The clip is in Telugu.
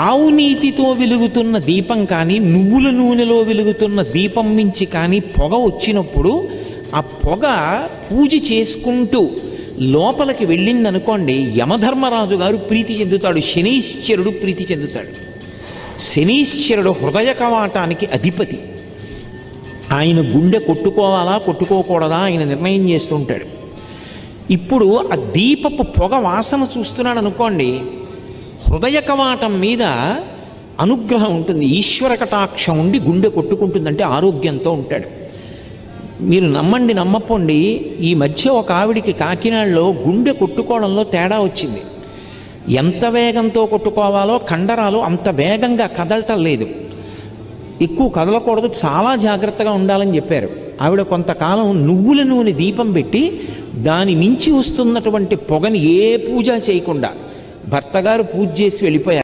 ఆవు నీతితో వెలుగుతున్న దీపం కానీ నువ్వుల నూనెలో వెలుగుతున్న దీపం మించి కానీ పొగ వచ్చినప్పుడు ఆ పొగ పూజ చేసుకుంటూ లోపలికి వెళ్ళిందనుకోండి, యమధర్మరాజు గారు ప్రీతి చెందుతాడు, శనీశ్వరుడు ప్రీతి చెందుతాడు. శనీశ్వరుడు హృదయ కవాటానికి అధిపతి. ఆయన గుండె కొట్టుకోవాలా కొట్టుకోకూడదా ఆయన నిర్ణయం చేస్తుంటాడు. ఇప్పుడు ఆ దీపపు పొగ వాసన చూస్తున్నాడు అనుకోండి, హృదయ కవాటం మీద అనుగ్రహం ఉంటుంది, ఈశ్వర కటాక్షం ఉండి గుండె కొట్టుకుంటుందంటే ఆరోగ్యంతో ఉంటాడు. మీరు నమ్మండి నమ్మపోండి, ఈ మధ్య ఒక ఆవిడికి కాకినాడలో గుండె కొట్టుకోవడంలో తేడా వచ్చింది. ఎంత వేగంతో కొట్టుకోవాలో కండరాలు అంత వేగంగా కదలటం లేదు, ఎక్కువ కదలకూడదు, చాలా జాగ్రత్తగా ఉండాలని చెప్పారు. ఆవిడ కొంతకాలం నువ్వుల నూనె దీపం పెట్టి దాని మించి వస్తున్నటువంటి పొగని ఏ పూజ చేయకుండా భర్త గారు పూజ చేసి వెళ్ళిపోయారు.